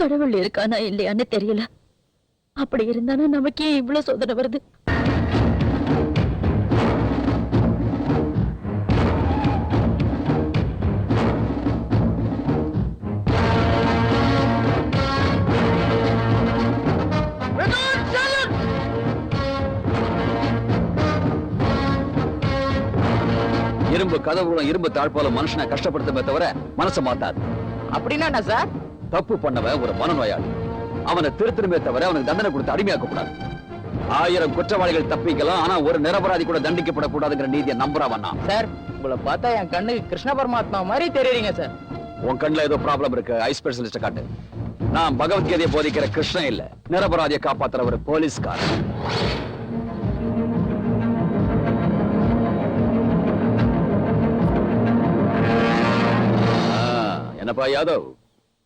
கடவுள் இருக்கானா இல்லையான்னு தெரியல. அப்படி இருந்தானா நமக்கே இவ்வளவு சோதனை வருது? இரும்பு கதவுகளும் இரும்பு தாழ்பாலும் மனுஷனை கஷ்டப்படுத்துமே தவிர மனசை மாத்தாது. அப்படின்னா என்ன சார்? தப்பு பண்ணவன் ஒரு மனநோயாளி. அவனை திருத்தணுமே தவிர அவனுக்கு தண்டனை கொடுத்து அடிமையாக்க கூடாது. 1000 குற்றவாளிகள் தப்பிக்கலாம், ஆனா ஒரு நிரபராதி கூட தண்டிக்கப்படக்கூடாதுங்கிற நீதியை நம்புறவன் நான். சார், உங்களை பார்த்தா என் கண்ணுக்கு கிருஷ்ண பரமாத்மா மாதிரி தெரியுறீங்க சார். உன் கண்ணுல ஏதோ ப்ராப்ளம் இருக்கு. ஐ ஸ்பெஷலிஸ்ட காட்டு. நான் பகவத்கீதையை போதிக்கிற கிருஷ்ணன் இல்ல, நிரபராதியை காப்பாத்துற ஒரு போலீஸ்கார். என்னப்பா யாதவ்,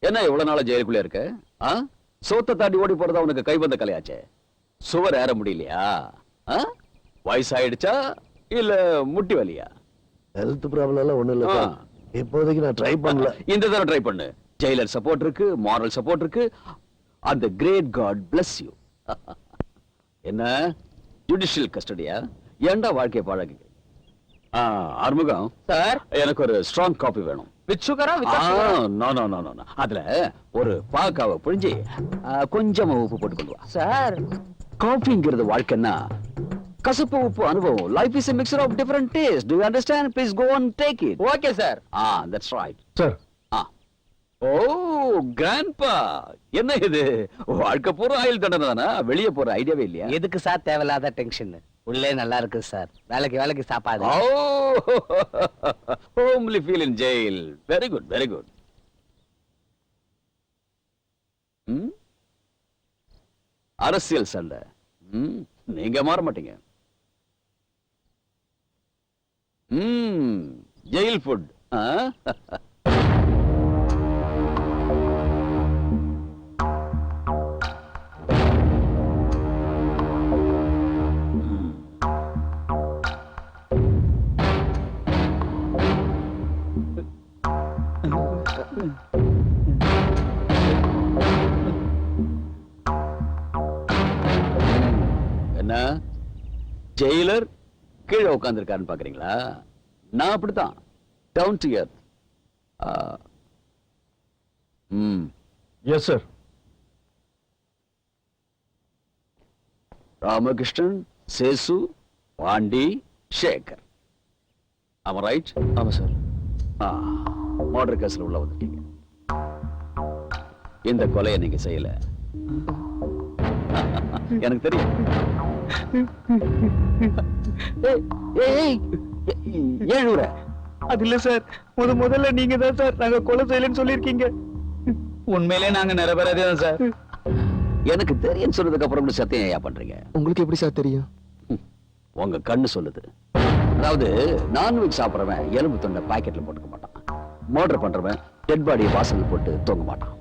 என்ன இவ்வளவு நாள ஜெயிலுக்குள்ள இருக்க? சோத்த தாண்டி ஓடி போறதா உனக்கு கைவந்த கலையாச்சே. சுவர் ஏற முடியலையா? வயசாயிடுச்சா இல்ல முட்டி வலியா? ஹெல்த் ப்ராப்ளம் எல்லாம் ஒண்ணும் இல்ல. இப்போதைக்கு நான் ட்ரை பண்ணல. இந்த தடவை ட்ரை பண்ணு. ஜெயிலர் சப்போர்ட் இருக்கு, மாரல் சப்போர்ட் இருக்கு. அந்த கிரேட் காட் பிளஸ் யூ. என்ன ஜுடிஷியல் கஸ்டடியா? ஏண்டா வாழ்க்கையை பழகு. ஆறுமுகம் சார், எனக்கு ஒரு ஸ்ட்ராங் காபி வேணும். வித் சுகரா? அதுல ஒரு பாக்காவை புழிஞ்சி கொஞ்சமா உப்பு போட்டு கொண்டு வா. சார், காஃபிங்கிறது வாழ்க்கைன்னா கசப்பு உப்பு அனுபவம். Life is a mixture of different tastes. Do you understand? Please go and take it. Okay sir. That's right. Sir. Oh grandpa, என்ன இது வாழ்க்கை பூரா ஆயில் தண்டனை தானா? வெளியே போற ஐடியாவே இல்லையா? எதுக்கு சார் தேவையில்லாத டென்ஷன்? உள்ளே நல்லா இருக்கு சார். வேலைக்கு சாப்பாடு. ஹோம்லி ஃபீல் இன் jail. Very good, very good. அரசியல் சண்டை. நீங்க மாற மாட்டீங்க. Jail food. என்ன ஜெயிலர் கீழே உட்கார்ந்திருக்காருன்னு பாக்குறீங்களா? நான் அப்படித்தான், down to earth. Yes sir. Ramakrishnan, Sesu, Pandi, Sekar. ஆமா ரைட்? ஆமா சார். மர்டர் கேஸ்ல உள்ள வந்திருக்கீங்க. இந்த கொலையை நீங்க செய்யல, எனக்கு தெரியும். ஏழுற அது இல்ல சார், முதல்ல நீங்க தான் சார் நாங்க கொலை செய்யலன்னு சொல்லிருக்கீங்க. உண்மையிலே நாங்க நிரபராதி தான் சார். எனக்கு தெரியும் சொன்னதுக்கு அப்புறம் கூட சத்தியம் ஏன் பண்றீங்க? உங்களுக்கு எப்படி சார் தெரியும்? உங்க கண்ணு சொல்லுது. அதாவது நான்வெஜ் சாப்பிடுறவன் எலும்பு தொண்டை பாக்கெட்ல போட்டுக்க மாட்டான். மர்டர் பண்றவன் டெட் பாடியை வாசல் போட்டு தூங்க மாட்டான்.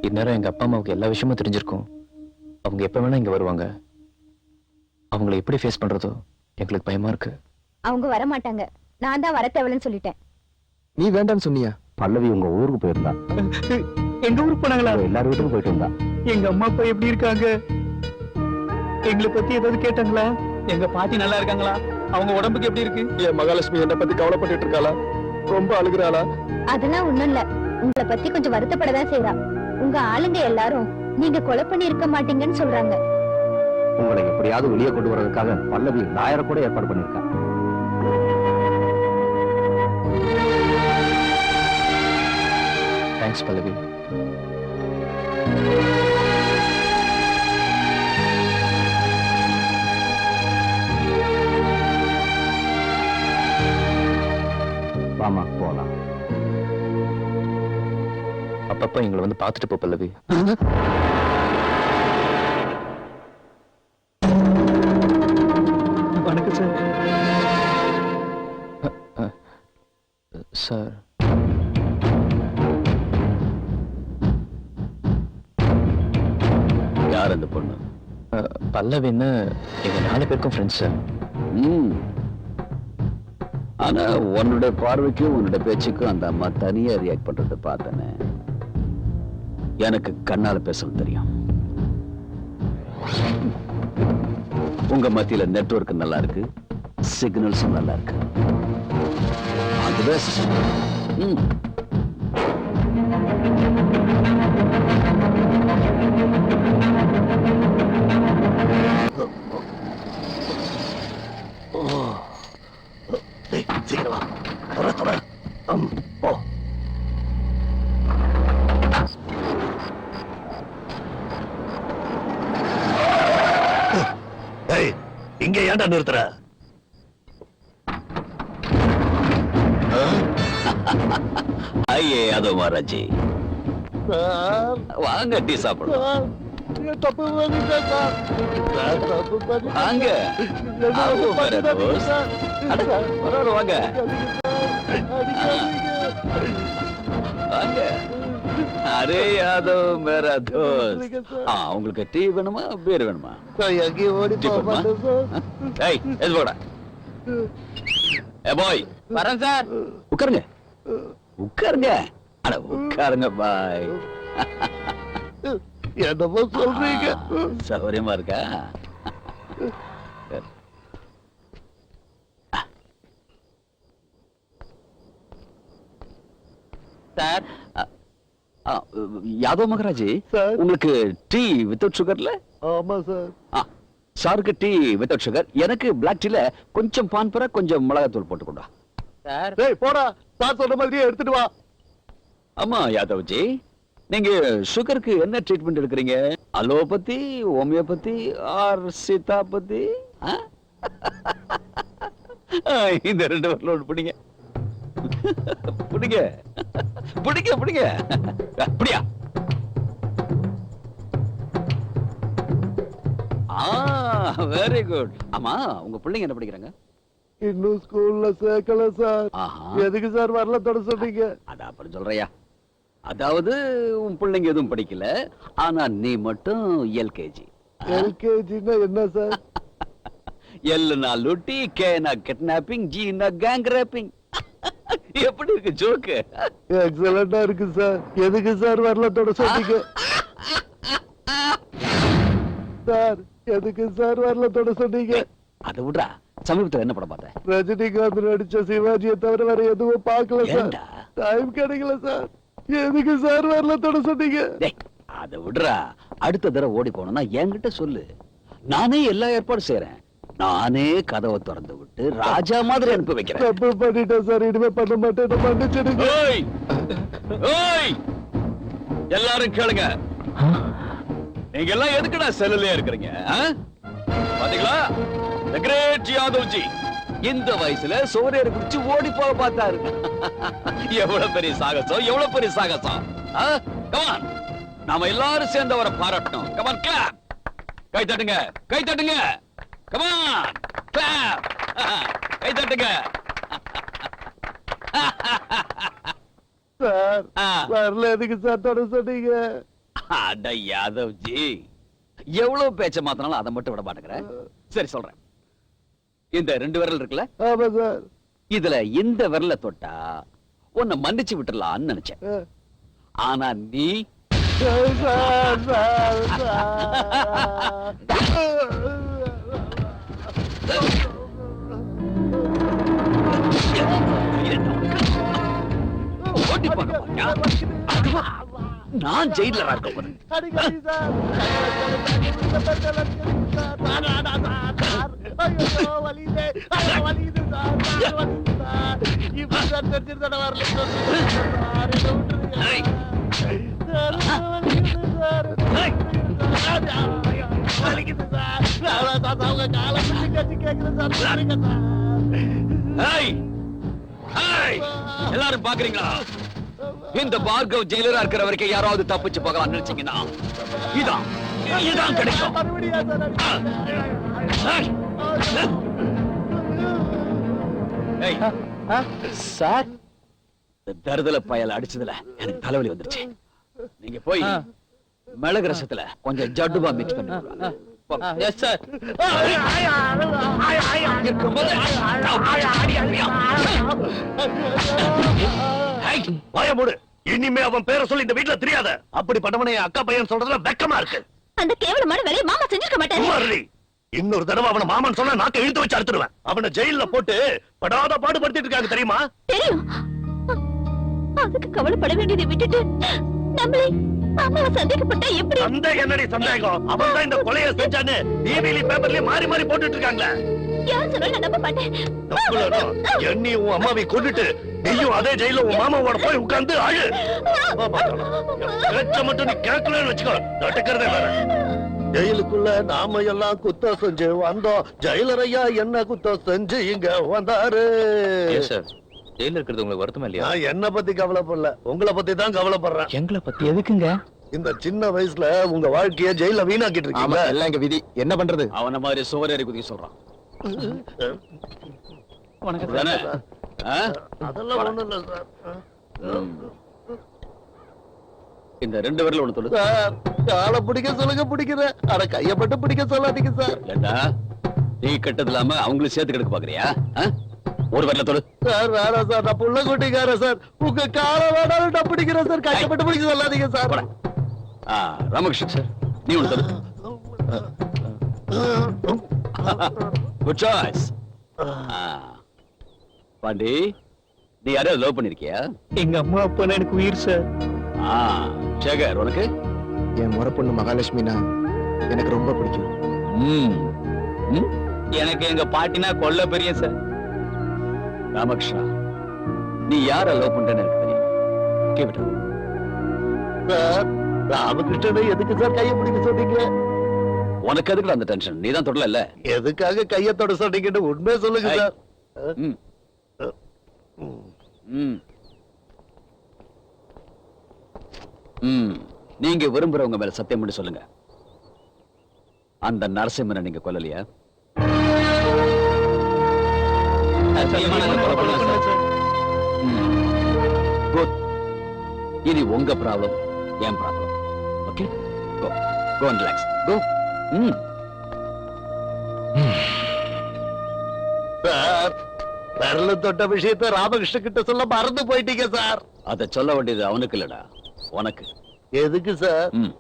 இந்நேரம் எங்க அப்பா அம்மாவுக்கு எல்லா விஷயமும் தெரிஞ்சிருக்கும். அவங்க எப்ப வேணா இங்க வருவாங்க. அவங்களை எப்படி ஃபேஸ் பண்றதோ எங்களுக்கு பயமா இருக்கு. அவங்க வர மாட்டாங்க. நான் தான் வர தேவலன்னு சொல்லிட்டேன். நீ வேண்டாம்னு சொன்னியா? பல்லவி உங்க ஊருக்கு போயிருந்தா. எங்க ஊருக்கு போனாங்களா? எல்லாரும் வீட்டுக்கும் போயிட்டு இருந்தா. எங்க அம்மா அப்பா எப்படி இருக்காங்க? எங்களை பத்தி ஏதாவது கேட்டாங்களா? எங்க பாட்டி நல்லா இருக்காங்களா? அவங்க உடம்புக்கு எப்படி இருக்கு? என் மகாலட்சுமி என்ன பத்தி கவலைப்பட்டு இருக்காளா? ரொம்ப அழுகுறாளா? அதெல்லாம் ஒண்ணும் இல்ல. உங்களை பத்தி கொஞ்சம் வருத்தப்படதான் செய்றா. உங்க ஆளுங்க எல்லாரும் நீங்க கொலை பண்ணி இருக்க மாட்டீங்கன்னு சொல்றாங்க. உங்களை எப்படியாவது வெளியே கொண்டு வர்றதுக்காக பல்லவி லாயரை கூட ஏற்பாடு பண்ணிருக்கா. தேங்க்ஸ் பல்லவி. அப்பப்ப எங்களை வந்து பார்த்துட்டு போ பல்லவி. வணக்கம் சார். சார், யார் அந்த பொண்ணு? பல்லவின்னு எங்க 4 பேருக்கும் ஃப்ரெண்ட்ஸ் சார். ம். ஆனா உன்னோட பார்வைக்கும் உன்னோட பேச்சுக்கும் அந்த அம்மா தனியா ரியாக்ட் பண்றத பார்த்தனே. எனக்கு கண்ணால பேசணும் தெரியும். உங்க மத்தியில நெட்வொர்க் நல்லா இருக்கு, சிக்னல்ஸும் நல்லா இருக்கு. அது பெஸ்ட். சீக்கிரம் வா. தொட போ. ஏய், இங்க ஏன்டா நிறுத்துற? ஐயே அதோ மகாராஜி, வாங்க டீ சாப்பிடலாம். தப்பு பண்ணிட்டேன் சார். தப்பு பண்ணிட்டேன். வாங்க. ஆவோ மேரா தோஸ்த். அட, வராரு வாங்க. வாங்க. அரே யாதவ் மேரா தோஸ்த். உங்களுக்கு டீ வேணுமா பீர் வேணுமா? எங்கேயும் ஓடி டீ போக போடுமா? மாட்டேன் சார். ஏய் எது போடா. ஏ பாய் வரேன் சார். உட்காருங்க உட்காருங்க. அட உட்காருங்க பாய். என்னமோ சொல்றீங்க. சௌரியமா இருக்கா? Sir, Yadav Maharaji, sir. உங்களுக்கு டீ வித்தவுட் சுகர்ல? ஆமா சார். சாருக்கு டீ வித்தவுட் சுகர், எனக்கு பிளாக் டீல கொஞ்சம் பான்பரா கொஞ்சம் மிளகாத்தூள் போட்டு கொண்டா. சார். டேய் போடா, சார் சொன்ன மாதிரியே எடுத்துட்டு வா. ஆமா யாதவ்ஜி, நீங்க சுகருக்கு என்ன ட்ரீட்மெண்ட் எடுக்கிறீங்க? அலோபதி, ஹோமியோபதி ஆர் சித்தாபதி? இந்த 2 வரல ஒன்று பிடிங்க. பிடிங்க பிடிங்க பிடிங்க. அப்படியா? Very good. ஆமா உங்க பிள்ளைங்க என்ன படிக்கிறாங்க? இன்னும் ஸ்கூல்ல சேர்க்கல சார். ஆஹா. எதுக்கு சார் வரல தொட சொன்னீங்க? அதான் அப்புறம் சொல்றியா. அதாவது உன் பிள்ளைங்க எதுவும் படிக்கல, ஆனா நீ மட்டும் எல்கேஜி. எல்கேஜின்னா என்ன சார்? எல்னா லுட்டி, கேனா கிட்னாப்பிங், ஜீனா கேங் ரேப்பிங். எப்படி இருக்கு ஜோக்கு? எக்ஸலண்டா இருக்கு சார். எதுக்கு சார் வரல தொட சொன்னீங்க? சார் எதுக்கு சார் வரல தொட சொன்னீங்க? அதை விடுறா, சமீபத்துல என்ன படம் பார்த்தேன்? ரஜினிகாந்த் நடிச்ச சிவாஜியை தவிர வேற எதுவும் பார்க்கல சார். ஏண்டா? டைம் கிடைக்கல சார். எதுக்கு சார் வரல தொட சொன்னீங்க? டேய், அதை விடுறா. அடுத்த தடவை ஓடி போனோம்னா என்கிட்ட சொல்லு, நானே எல்லா ஏற்பாடும் செய்யறேன். நானே கதவை திறந்து விட்டு ராஜா மாதிரி அனுப்பி வைக்கிறேன். தப்பு பண்ணிட்டேன் சார். இனிமே பண்ண மாட்டேன். மன்னிச்சிடுங்க. ஓய் ஓய், எல்லாரும் கேளுங்க. நீங்க எல்லாம் எதுக்குடா செல்லுலயே இருக்கிறீங்க? பாத்தீங்களா, the great யாதவ்ஜி இந்த வயசுல சோரேறு குடிச்சு ஓடி போக பார்த்தாரு. எவ்வளவு பெரிய சாகசம், எவ்வளவு பெரிய சாகசம். Come on, நாம எல்லாரும் சேர்ந்து அவரை பாராட்டணும். Come on, clap. கை தட்டுங்க, கை தட்டுங்க. Come on, clap. கை தட்டுங்க. சார் வரல எதுக்கு சார் தொட சொன்னீங்க? அட யாதவ்ஜி, எவ்வளவு பேச்ச மாத்தினாலும் அதை மட்டும் விட மாட்டேங்கிறேன். சரி சொல்றேன். இந்த 2 விரல் இருக்குல்ல, ஆமா சார். இதுல இந்த விரல தொட்டா உன்னை மன்னிச்சு விட்டுறலாம்னு நினைச்சேன். ஆனா நீ சார் சார் சார் ஓட்டி பார்க்க போறியா? அதுவா? நான் ஜெயிலரா இருக்க போறேன். எல்லாரும் பாக்குறீங்களா? இந்த பார்கவ் ஜெயிலரா இருக்கிற வரைக்கும் யாராவது தப்பிச்சு போகலாம் நினைச்சீங்கன்னா இதான் இதுதான் கிடைக்கும். ஏய், சார் இந்த தருதல பயல அடிச்சதுல எனக்கு தலைவலி வந்துருச்சு. நீங்க போய் மிளகு ரசத்துல கொஞ்சம் ஜட்டுபா மிக்ஸ் பண்ணி கொடுங்க. போ. எஸ் சார் ஏய், வாய மூடு. இனிமே அவன் பேரை சொல்லி இந்த வீட்டுல தெரியாத. அப்படிப்பட்டவனை என் அக்கா பையன் சொல்றதுல வெக்கமா இருக்கு. அந்த கேவலமான வேலையை மாமா செஞ்சிருக்க மாட்டாரு. குமாரி, இன்னொரு தடவை அவன மாமன் சொன்னா நாக்க இழுத்து வச்சு அறுத்துடுவேன். அவனை ஜெயில்ல போட்டு படாத பாடுபடுத்திட்டு இருக்காங்க தெரியுமா? தெரியும். அதுக்கு கவலைப்பட வேண்டியதை விட்டுட்டு நம்மளே மாமாவை சந்தேகப்பட்டா எப்படி? சந்தேகம் என்னடி சந்தேகம்? அவன் தான் இந்த கொலையை செஞ்சான்னு டிவிலி பேப்பர்லயே மாறி மாறி போட்டுட்டு இருக்காங்க. யார் சொன்னாலும் நான் நம்ப மாட்டேன். தப்புலடா. என்னி உன் அம்மாவை கொண்டுட்டு நீயும் அதே ஜெயில உன் மாமாவோட போய் உட்கார்ந்து அழு. வா பாக்கலாம். பேச்ச மட்டும் நீ கேட்கலன்னு வச்சுக்கோ, நடக்கிறதே வேற. ஜெயிலுக்குள்ள நாம எல்லாம் குத்தம் செஞ்சு வந்தோம். ஜெயிலர் ஐயா என்ன குத்தம் செஞ்சு இங்க வந்தாரு. சார் ஜெயில இருக்கிறது உங்களுக்கு வருத்தமா இல்லையா? நான் என்ன பத்தி கவலைப்படல, உங்களை பத்தி தான் கவலைப்படுறேன். எங்களை பத்தி எதுக்குங்க? இந்த சின்ன வயசுல உங்க வாழ்க்கைய ஜெயில வீணாக்கிட்டு இருக்கீங்க. எல்லாம் எங்க விதி, என்ன பண்றது? அவன மாதிரி சுவரேறி குதிக்க சொல்றான். வணக்கம் தானே? ஆ? அதெல்லாம் ஒண்ணும் இல்ல சார். ம். இந்த 2 விரல ஒண்ணு தொடு. சார், காலை பிடிக்க சொல்லுங்க பிடிக்கிறேன். ஆனா கைய மட்டும் பிடிக்க சொல்லாதீங்க சார். ஏண்டா நீ கெட்டது இல்லாம அவங்களும் சேர்த்து கெடுக்க பாக்குறியா? ஆ? ஒரு விரல தொடு. சார் வேற சார், நான் புள்ள குட்டிக்காரன் சார். உங்க காலை வேணாலும் நான் பிடிக்கிறேன் சார். கைய மட்டும் பிடிக்க சொல்லாதீங்க சார். போடா. ஆ, ராமகிருஷ்ணன் சார் நீ ஒண்ணு தொடு. Good choice. பாண்டி, நீ யாரையாவது லவ் பண்ணிருக்கியா? எங்க அம்மா அப்பா எனக்கு உயிர் சார். ஆ, சேகர் உனக்கு? என் முறை பொண்ணு மகாலட்சுமினா எனக்கு ரொம்ப பிடிக்கும். ம். ம்? எனக்கு எங்க பாட்டினா கொல்ல பெரிய சார். ராமகிருஷ்ணா, நீ யார லவ் பண்றேன்னு எனக்கு தெரியும். கேவிட்டா சார், ராமகிருஷ்ணனை எதுக்கு சார் கைய பிடிக்க சொன்னீங்க? உனக்கு எதுக்குல அந்த டென்ஷன்? நீ தான் தொடல இல்ல? எதுக்காக கையத்தோட சொன்னீங்கன்னு உண்மையை சொல்லுங்க ஐய். சார். ம். ம். ம். நீங்க விரும்புறவங்க மேல சத்தியம் பண்ணி சொல்லுங்க, அந்த நரசிம்மனை நீங்க கொல்லலையா? குட். இது உங்க ப்ராப்ளம், என் problem. Okay, go go and relax. Go. ம். சார், விரல தொட்ட விஷயத்தை ராமகிருஷ்ண கிட்ட சொல்ல மறந்து போயிட்டீங்க சார். அத சொல்ல வேண்டியது அவனுக்கு இல்லடா, உனக்கு. எதுக்கு சார்? ம்.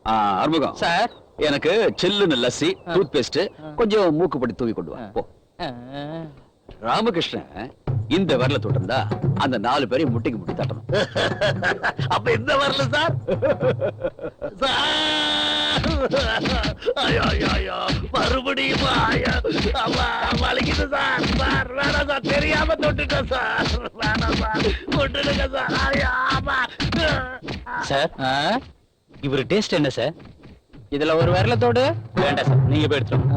ஆ, அறுமுகம் சார் எனக்கு சில்லுன்னு லஸ்ஸி, டூத் பேஸ்ட், கொஞ்சம் மூக்குப்படி தூவி கொண்டு வா. போ. ராமகிருஷ்ணன் இந்த விரல தொட்டிருந்தா அந்த 4 பேரையும் முட்டிக்கு முட்டி தட்டணும். அப்ப இந்த வரல சார். ஐயோ ஐயோ ஐயோ, மறுபடியும் வலிக்குது சார். சார் வேணாம் சார், தெரியாம தொட்டுட்டேன் சார். வேணாம் சார், கொட்டுடுங்க சார். ஐயோ, ஆமா. சார் இவரு டேஸ்ட் என்ன சார்? இதுல ஒரு விரலத்தோடு வேண்டாம் சார், நீங்க போய் எடுத்துருங்க.